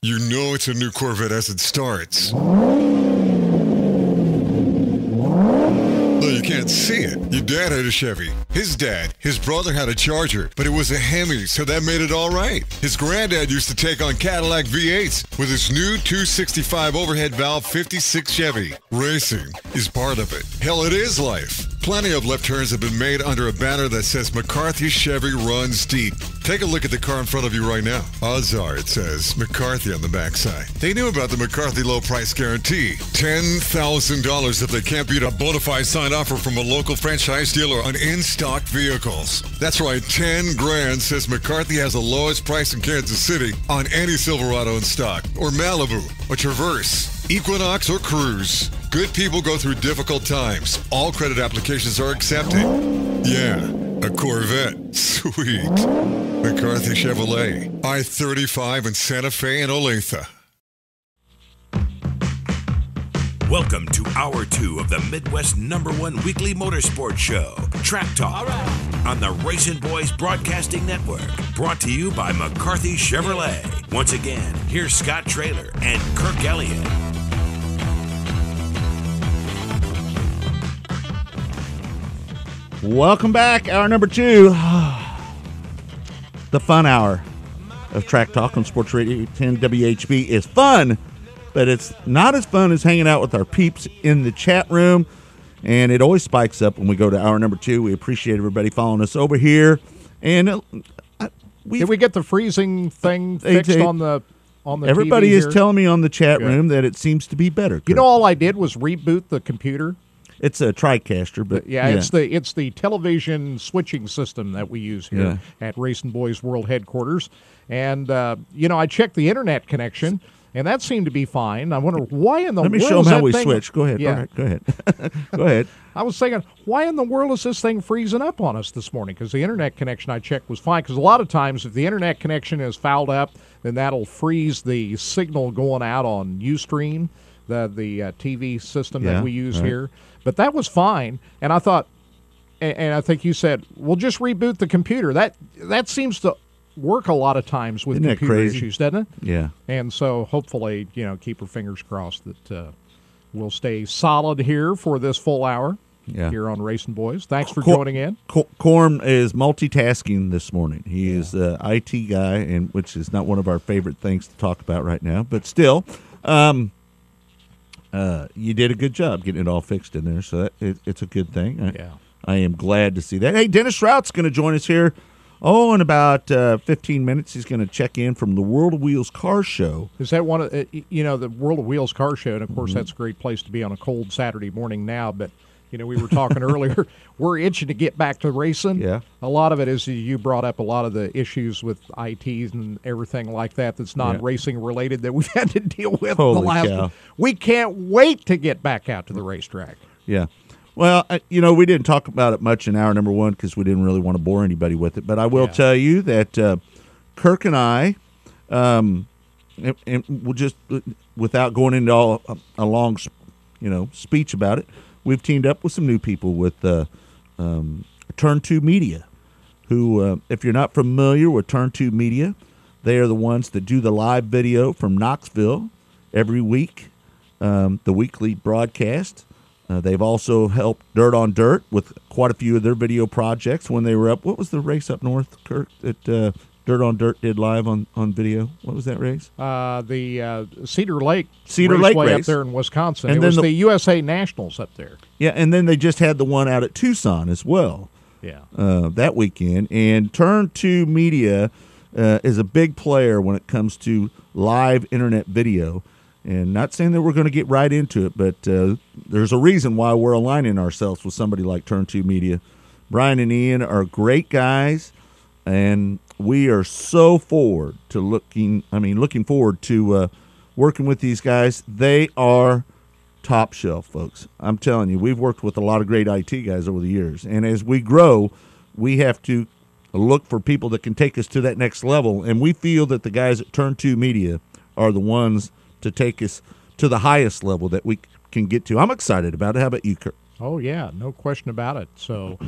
You know it's a new Corvette as it starts. Though you can't see it. Your dad had a Chevy. His dad, his brother had a Charger, but it was a Hemi, so that made it all right. His granddad used to take on Cadillac V8s with his new 265 overhead valve 56 Chevy. Racing is part of it. Hell, it is life. Plenty of left turns have been made under a banner that says McCarthy Chevy runs deep. Take a look at the car in front of you right now. Odds are it says McCarthy on the backside. They knew about the McCarthy low price guarantee. $10,000 if they can't beat a bona fide signed offer from a local franchise dealer on in-stock vehicles. That's right, 10 grand says McCarthy has the lowest price in Kansas City on any Silverado in stock, or Malibu, or Traverse, Equinox, or Cruise. Good people go through difficult times. All credit applications are accepted. Yeah, a Corvette. Sweet. McCarthy Chevrolet. I-35 in Santa Fe and Olathe. Welcome to Hour 2 of the Midwest #1 weekly motorsports show, Track Talk, on the Racing Boys Broadcasting Network. Brought to you by McCarthy Chevrolet. Once again, here's Scott Traylor and Kirk Elliott. Welcome back. Hour number 2. The fun hour of Track Talk on Sports Radio 10 WHB is fun, but it's not as fun as hanging out with our peeps in the chat room, and it always spikes up when we go to hour number 2. We appreciate everybody following us over here. And did we get the freezing thing fixed on the everybody TV is here? telling me on the chat room that it seems to be better. You know, all I did was reboot the computer. It's a TriCaster, but yeah, it's the television switching system that we use here at Racing Boys World Headquarters. And I checked the internet connection, and that seemed to be fine. I wonder why in the world. Let me show them how we switch. Go ahead. Yeah. All right, go ahead. Go ahead. I was thinking, why in the world is this thing freezing up on us this morning? Because the internet connection I checked was fine. Because a lot of times, if the internet connection is fouled up, then that'll freeze the signal going out on Ustream, the TV system that we use here. But that was fine, and I thought, and I think you said, well, just reboot the computer. That seems to work a lot of times with computer issues, doesn't it? Yeah. And so hopefully, keep our fingers crossed that we'll stay solid here for this full hour here on Racing Boys. Thanks for joining in. Corm is multitasking this morning. He is the IT guy, and which is not one of our favorite things to talk about right now, but still. You did a good job getting it all fixed in there, so it's a good thing. I am glad to see that. Hey, Dennis Rout's going to join us here. In about 15 minutes, he's going to check in from the World of Wheels Car Show. Is that one of the World of Wheels Car Show? And of course, that's a great place to be on a cold Saturday morning now. But we were talking earlier. We're itching to get back to racing. Yeah. A lot of it is you brought up a lot of the issues with ITs and everything like that that's non-racing related that we've had to deal with Holy the last. cow. We can't wait to get back out to the racetrack. Yeah. Well, we didn't talk about it much in hour number 1 because we didn't really want to bore anybody with it. But I will tell you that Kirk and I, and we'll just without going into all a long, speech about it. We've teamed up with some new people with Turn 2 Media, who, if you're not familiar with Turn 2 Media, they are the ones that do the live video from Knoxville every week, the weekly broadcast. They've also helped Dirt on Dirt with quite a few of their video projects when they were up. What was the race up north, Kirk, that Dirt on Dirt did live on video? What was that race? The Cedar Lake race up there in Wisconsin. And it was the USA Nationals up there. Yeah, and then they just had the one out at Tucson as well. Yeah, that weekend. And Turn 2 Media is a big player when it comes to live internet video. And not saying that we're going to get right into it, but there's a reason why we're aligning ourselves with somebody like Turn 2 Media. Brian and Ian are great guys, and we are so looking forward to working with these guys. They are top shelf, folks. I'm telling you, we've worked with a lot of great IT guys over the years, and as we grow, we have to look for people that can take us to that next level, and we feel that the guys at Turn 2 Media are the ones to take us to the highest level that we can get to. I'm excited about it. How about you, Kurt? Oh, yeah, no question about it. So,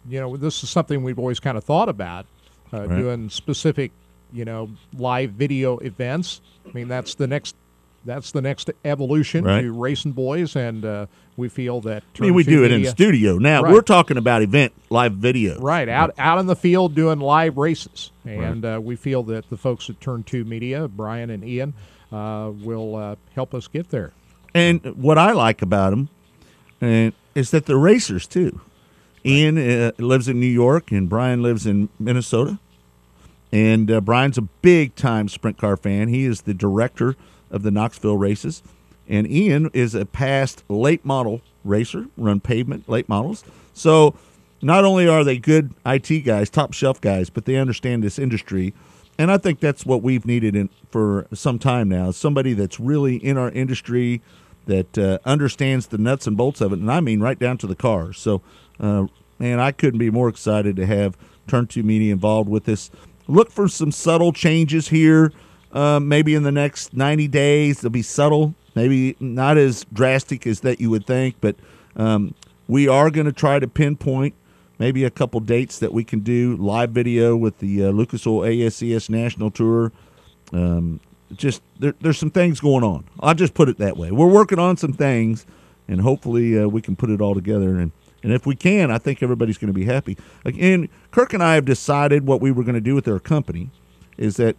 this is something we've always kind of thought about, doing specific live video events. I mean, that's the next evolution Right. to Racing Boys, and we feel that. I mean, we do it in studio. Now, Right. we're talking about event live video. Right, out in the field doing live races. And we feel that the folks at Turn 2 Media, Brian and Ian, will help us get there. And what I like about them is that they're racers, too. Ian lives in New York, and Brian lives in Minnesota. And Brian's a big-time sprint car fan. He is the director of the Knoxville races. And Ian is a past late model racer, run pavement late models. So not only are they good IT guys, top shelf guys, but they understand this industry. And I think that's what we've needed for some time now, somebody that's really in our industry, that understands the nuts and bolts of it, and I mean right down to the cars. So, man, I couldn't be more excited to have Turn 2 Media involved with this. Look for some subtle changes here. Maybe in the next 90 days, they'll be subtle, maybe not as drastic as that you would think, but we are going to try to pinpoint maybe a couple dates that we can do live video with the Lucas Oil ASCS National Tour. There's some things going on. I'll just put it that way. We're working on some things, and hopefully we can put it all together. And if we can, I think everybody's going to be happy. Again, Kirk and I have decided what we were going to do with our company is that,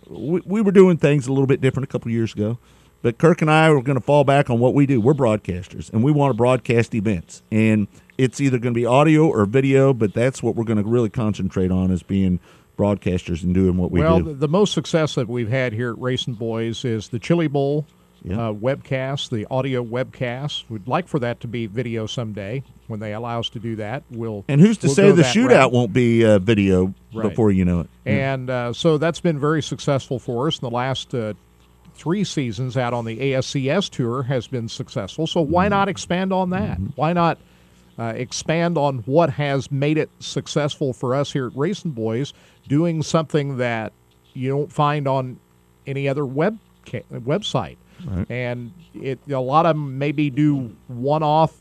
we were doing things a little bit different a couple of years ago, but Kirk and I were going to fall back on what we do. We're broadcasters, and we want to broadcast events. And it's either going to be audio or video, but that's what we're going to really concentrate on, is being broadcasters and doing what we do. Well, the most success that we've had here at Racing Boys is the Chili Bowl webcast, the audio webcast. We'd like for that to be video someday when they allow us to do that. And who's to say the shootout won't be video before you know it? And so that's been very successful for us in the last 3 seasons out on the ASCS Tour has been successful. So why not expand on that? Why not expand on what has made it successful for us here at Racing Boys, doing something that you don't find on any other website. Right. And a lot of them maybe do one-off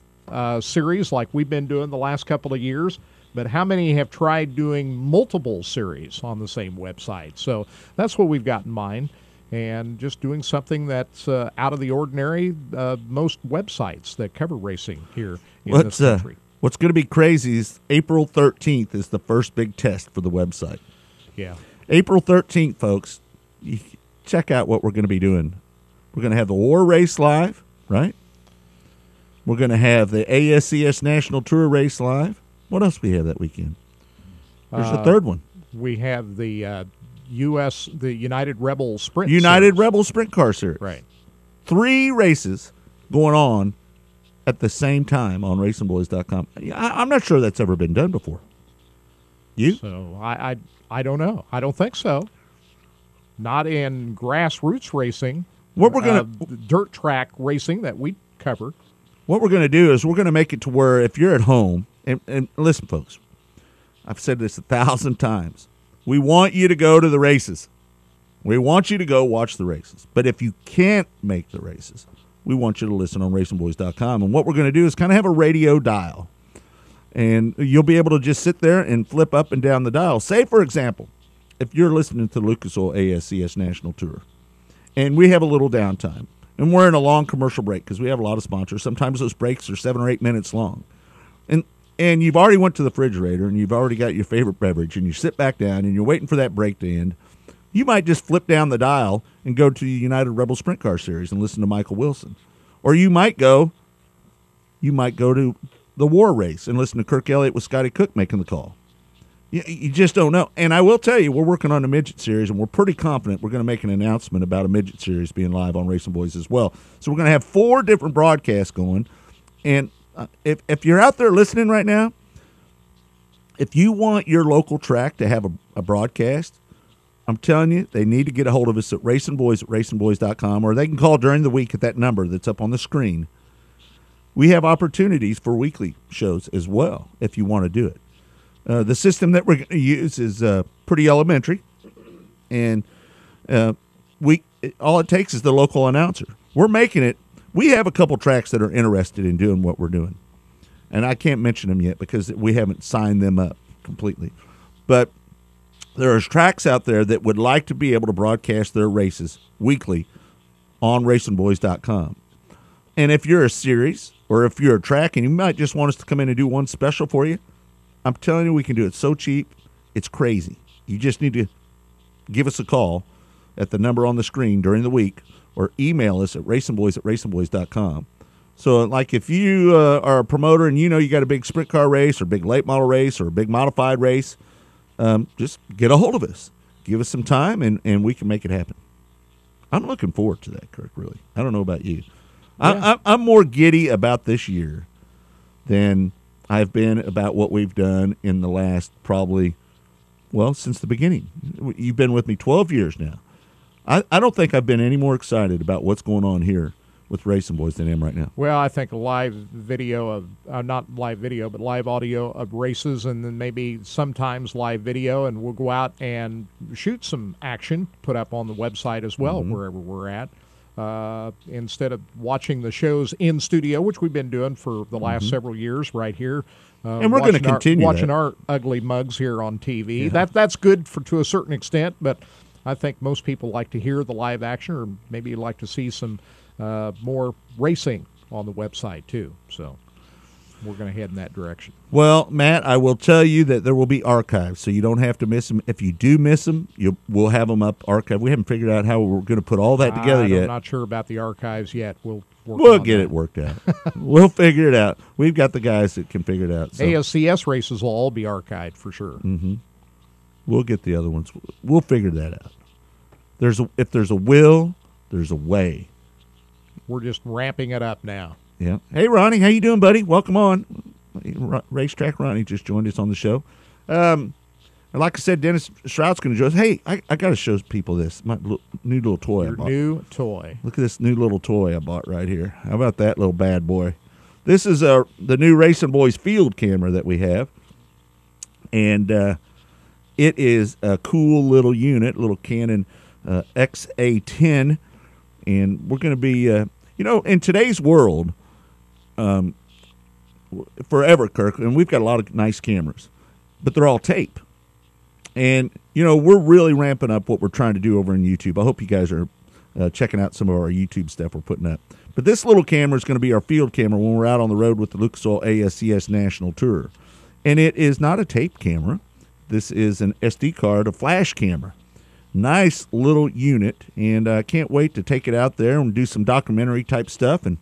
series like we've been doing the last couple of years, but how many have tried doing multiple series on the same website? So that's what we've got in mind, and just doing something that's out of the ordinary. Most websites that cover racing here in this country. What's going to be crazy is April 13th is the first big test for the website. Yeah. April 13th, folks, check out what we're going to be doing. We're going to have the War Race live, right? We're going to have the ASCS National Tour race live. What else we have that weekend? There's a third one. We have the United Rebel Sprint Series. Rebel Sprint Car Series. Right. 3 races going on at the same time on racingboys.com. I'm not sure that's ever been done before. You? So I don't know. I don't think so. Not in grassroots racing. What we're going to dirt track racing that we cover. What we're going to do is we're going to make it to where if you're at home, and listen, folks, I've said this 1,000 times. We want you to go to the races. We want you to go watch the races. But if you can't make the races, we want you to listen on racingboys.com. And what we're going to do is kind of have a radio dial. And you'll be able to just sit there and flip up and down the dial. Say, for example, if you're listening to Lucas Oil ASCS National Tour, and we have a little downtime, and we're in a long commercial break because we have a lot of sponsors. Sometimes those breaks are 7 or 8 minutes long. And you've already went to the refrigerator, and you've already got your favorite beverage, and you sit back down, and you're waiting for that break to end. You might just flip down the dial and go to the United Rebel Sprint Car Series and listen to Michael Wilson. Or you might go to the War Race and listen to Kirk Elliott with Scotty Cook making the call. You just don't know. And I will tell you, we're working on a midget series, and we're pretty confident we're going to make an announcement about a midget series being live on Racing Boys as well. So we're going to have 4 different broadcasts going. And if you're out there listening right now, if you want your local track to have a broadcast, I'm telling you, they need to get a hold of us at racingboys.com, or they can call during the week at that number that's up on the screen. We have opportunities for weekly shows as well if you want to do it. The system that we're going to use is pretty elementary, and all it takes is the local announcer. We're making it. We have a couple tracks that are interested in doing what we're doing, and I can't mention them yet because we haven't signed them up completely. But There's tracks out there that would like to be able to broadcast their races weekly on racingboys.com. And if you're a series or if you're a track and you might just want us to come in and do one special for you, I'm telling you we can do it so cheap, it's crazy. You just need to give us a call at the number on the screen during the week or email us at racingboys@racingboys.com. So, like, if you are a promoter and you know you got a big sprint car race or big late model race or a big modified race, just get a hold of us. Give us some time, and we can make it happen. I'm looking forward to that, Kirk, really. I don't know about you. Yeah. I'm more giddy about this year than I've been about what we've done in the last probably, well, since the beginning. You've been with me 12 years now. I don't think I've been any more excited about what's going on here with Racing Boys than I am right now. Well, I think a live video of, not live video, but live audio of races, and then maybe sometimes live video, and we'll go out and shoot some action, put up on the website as well, wherever we're at. Instead of watching the shows in studio, which we've been doing for the last several years right here. And we're going to continue watching that. our ugly mugs here on TV. Yeah. That's good to a certain extent, but I think most people like to hear the live action, or maybe like to see some more racing on the website too. So we're going to head in that direction. Well, Matt, I will tell you that there will be archives, so you don't have to miss them. If you do miss them, we'll have them up archived. We haven't figured out how we're going to put all that together yet. I'm not sure about the archives yet. We'll get it worked out. We'll figure it out. We've got the guys that can figure it out. So. ASCS races will all be archived for sure. Mm-hmm. We'll get the other ones. We'll figure that out. If there's a will, there's a way. We're just ramping it up now. Yeah. Hey, Ronnie, how you doing, buddy? Welcome on. Racetrack Ronnie just joined us on the show. And like I said, Dennis Stroud's going to join us. Hey, I got to show people this. My new little toy I bought. New toy. Look at this new little toy I bought right here. How about that little bad boy? This is the new Racing Boys field camera that we have. And it is a cool little unit, little Canon XA10. And we're going to be, in today's world, forever, Kirk, and we've got a lot of nice cameras, but they're all tape. And, we're really ramping up what we're trying to do over on YouTube. I hope you guys are checking out some of our YouTube stuff we're putting up. But this little camera is going to be our field camera when we're out on the road with the Lucas Oil ASCS National Tour. And it is not a tape camera. This is an SD card, a flash camera. Nice little unit, and I can't wait to take it out there and do some documentary type stuff. And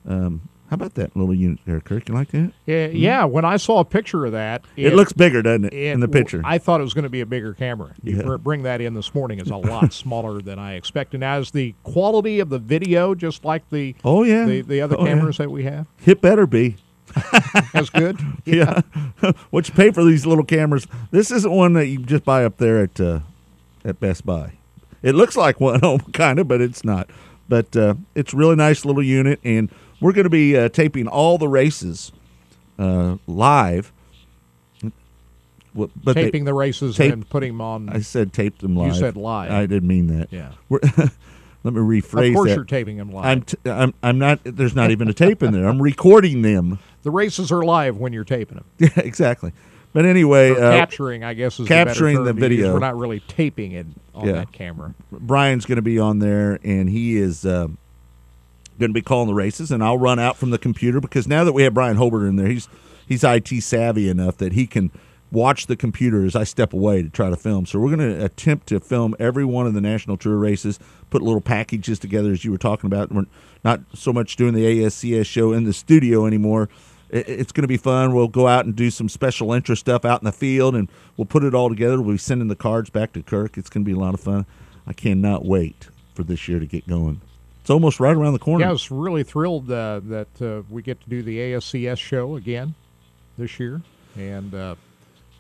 how about that little unit there, Kirk? You like that? Yeah. When I saw a picture of that, it looks bigger, doesn't it, in the picture? I thought it was going to be a bigger camera. You bring that in this morning is a lot smaller than I expected. Now, is the quality of the video just like the other cameras that we have? It better be. That's good. Yeah. What you pay for these little cameras? This isn't one that you just buy up there at Best Buy. It looks like one, kind of, but it's not. But it's a really nice little unit, and we're going to be taping all the races live. But taping the races and putting them on. I said tape them live. You said live. I didn't mean that. Yeah. Let me rephrase that. Of course you're taping them live. I'm not. There's not even a tape in there. I'm recording them. The races are live when you're taping them. Yeah, exactly. But anyway, capturing, I guess, is capturing the video. We're not really taping it on that camera. Brian's going to be on there, and he is going to be calling the races, and I'll run out from the computer because now that we have Brian Holbert in there, he's IT savvy enough that he can watch the computer as I step away to try to film. So we're going to attempt to film every one of the National Tour races, put little packages together as you were talking about. We're not so much doing the ASCS show in the studio anymore. It's going to be fun. We'll go out and do some special interest stuff out in the field, and we'll put it all together. We'll be sending the cards back to Kirk. It's going to be a lot of fun. I cannot wait for this year to get going. It's almost right around the corner. Yeah, I was really thrilled that we get to do the ASCS show again this year, and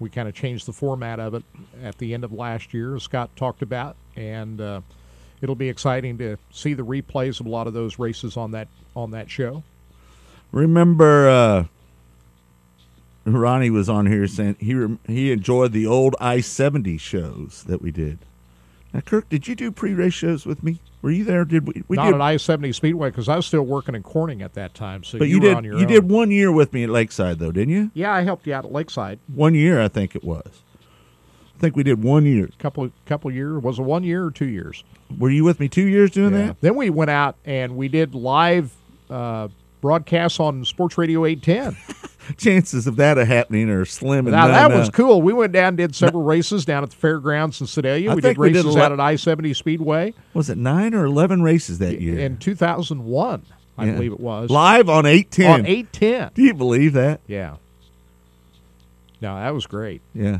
we kind of changed the format of it at the end of last year, as Scott talked about, and it'll be exciting to see the replays of a lot of those races on that show. Remember, Ronnie was on here saying he enjoyed the old I-70 shows that we did. Now, Kirk, did you do pre-race shows with me? Were you there? Did we? Not at I-70 Speedway because I was still working in Corning at that time. So but you were on your own. You did 1 year with me at Lakeside, though, didn't you? Yeah, I helped you out at Lakeside. 1 year, I think it was. think we did 1 year. Couple years. Was it 1 year or 2 years? Were you with me 2 years doing that? Then we went out and we did live broadcasts on Sports Radio 810. Chances of that happening are slim. And Now, that none. was cool. We went down and did several races down at the fairgrounds in Sedalia. I We think did we did races out at I-70 Speedway Was it 9 or 11 races that year? in 2001, I Yeah. believe it was. Live on 810. On 810. Do you believe that? Yeah. No, that was great. Yeah.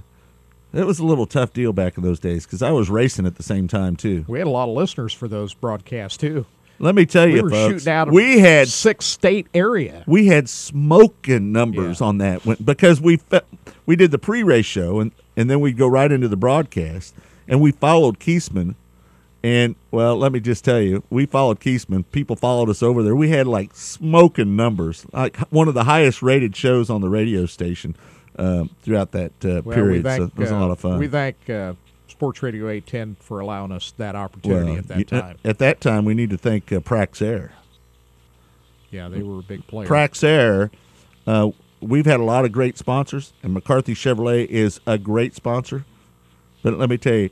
It was a little tough deal back in those days because I was racing at the same time, too. We had a lot of listeners for those broadcasts, too. Let me tell We you, were folks, shooting out of we had 6-state area. we had smoking numbers Yeah. on that because we did the pre-race show and then we'd go right into the broadcast and we followed Keesman. And, well, let me just tell you, we followed Keesman. People followed us over there. We had, like, smoking numbers, like one of the highest rated shows on the radio station throughout that Well, period. So it was a lot of fun. We thank Sports Radio 810 for allowing us that opportunity at that time. At that time, we need to thank Praxair. Yeah, they were a big player. Praxair, we've had a lot of great sponsors, and McCarthy Chevrolet is a great sponsor. But let me tell you,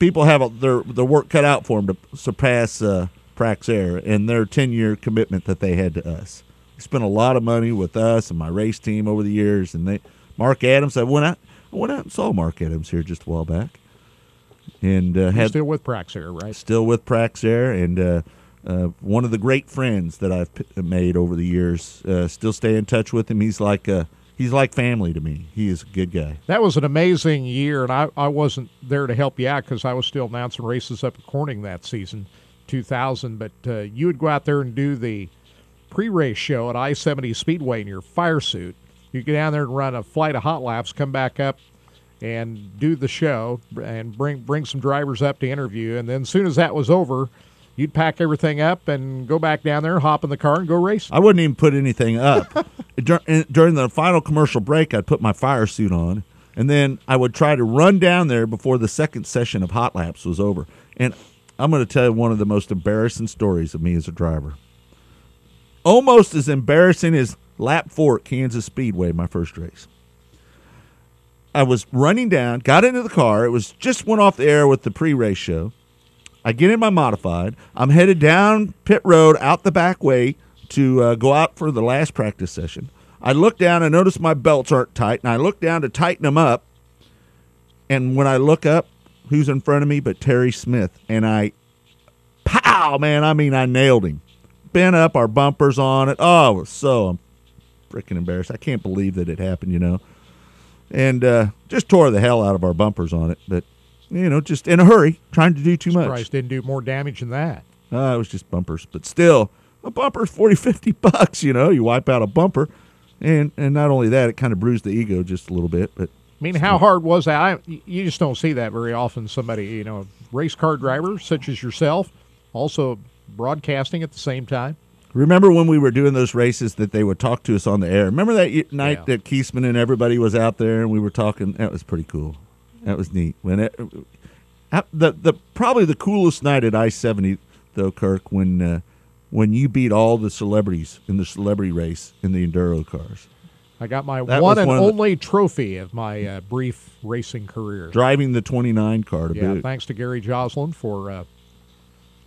people have their work cut out for them to surpass Praxair and their 10-year commitment that they had to us. They spent a lot of money with us and my race team over the years, and Mark Adams. I went out and saw Mark Adams here just a while back, and You're still with Praxair, right? still with Praxair, and one of the great friends that I've made over the years. Still stay in touch with him. He's like family to me. He is a good guy. That was an amazing year, and I wasn't there to help you out because I was still announcing races up at Corning that season, 2000. But you would go out there and do the pre-race show at I-70 Speedway in your fire suit. You go down there and run a flight of hot laps, come back up and do the show, and bring some drivers up to interview. And then as soon as that was over, you'd pack everything up and go back down there, hop in the car, and go racing. I wouldn't even put anything up. During the final commercial break, I'd put my fire suit on, and then I would try to run down there before the second session of hot laps was over. And I'm going to tell you one of the most embarrassing stories of me as a driver. Almost as embarrassing as lap 4 at Kansas Speedway, my first race. I was running down, got into the car. It was just went off the air with the pre-race show. I get in my modified. I'm headed down pit road out the back way to go out for the last practice session. I look down and notice my belts aren't tight, and I look down to tighten them up. And when I look up, who's in front of me but Terry Smith? And pow, man, I mean, I nailed him. Bent up our bumpers on it. Oh, it was so freaking embarrassed. I can't believe that it happened, And just tore the hell out of our bumpers on it. But, just in a hurry, trying to do too much. Surprised didn't do more damage than that. It was just bumpers. But still, a bumper's $40-$50, You wipe out a bumper. And not only that, it kind of bruised the ego just a little bit. But I mean, how hard was that? You just don't see that very often. Somebody, a race car driver such as yourself, also broadcasting at the same time. remember when we were doing those races that they would talk to us on the air? Remember that night that Keesman and everybody was out there and we were talking? That was pretty cool. That was neat. Probably the coolest night at I-70, though, Kirk, when you beat all the celebrities in the celebrity race in the enduro cars. I got my That one was and one of the- only trophy of my brief racing career. Driving the 29 car to Yeah, boot. thanks to Gary Joslin for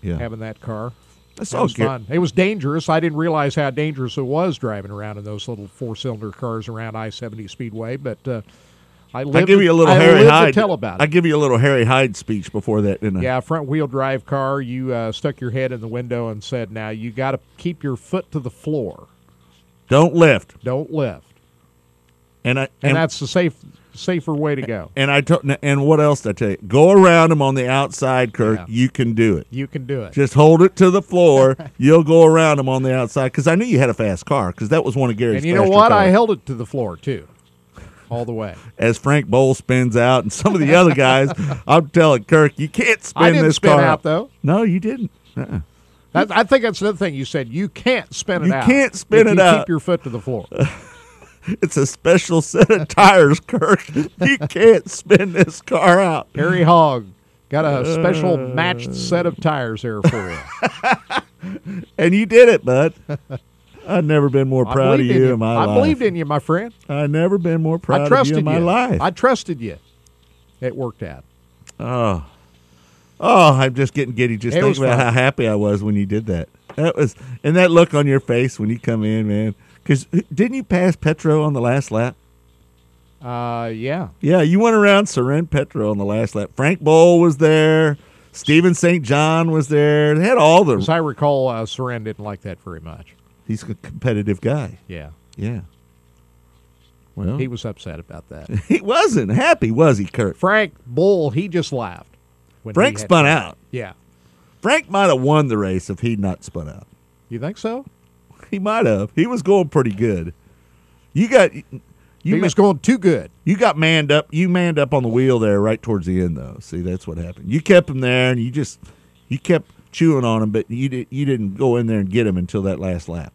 Yeah. having that car. That's It all was good. fun. It was dangerous. I didn't realize how dangerous it was driving around in those little four-cylinder cars around I-70 Speedway, but I give you a little Harry lived Hyde. to tell about it. I give you a little Harry Hyde speech before that, didn't I? Yeah, front-wheel drive car. You stuck your head in the window and said, now you got to keep your foot to the floor. Don't lift. Don't lift. And That's the safer way to go. And what else did I tell you? Go around them on the outside, Kirk. Yeah. You can do it. You can do it. Just hold it to the floor. You'll go around them on the outside. Because I knew you had a fast car. Because that was one of Gary's And you know faster what? I cars. held it to the floor, too, all the way. As Frank Bowl spins out and some of the other guys, I'm telling Kirk, you can't spin I didn't this spin car out, though. No, you didn't. I think that's another thing you said. You can't spin it You out. can't spin if it you out. Keep your foot to the floor. It's a special set of tires, Kirk. You can't spin this car out. Harry Hogg got a special matched set of tires there for you. And you did it, bud. I've never been more proud of believed in you in my life. I believed in you, my friend. I've never been more proud I of trusted you in my life. I trusted you. It worked out. Oh, I'm just getting giddy just It thinking was about fun. how happy I was when you did that. And that look on your face when you come in, man. Because didn't you pass Petro on the last lap? Yeah. Yeah, you went around Seren Petro on the last lap. Frank Bowl was there. Stephen St. John was there. They had all As the. I recall, Seren didn't like that very much. He's a competitive guy. Yeah. Yeah. Well, He was upset about that. he wasn't happy, was he, Kurt? Frank Bull, he just laughed. When he Frank had spun to- out. Yeah. Frank might have won the race if he'd not spun out. You think so? He might have. He was going pretty good. You got He you was going too good. you got manned up. You manned up on the wheel there right towards the end, though. See, that's what happened. You kept him there, and you kept chewing on him, but you didn't go in there and get him until that last lap.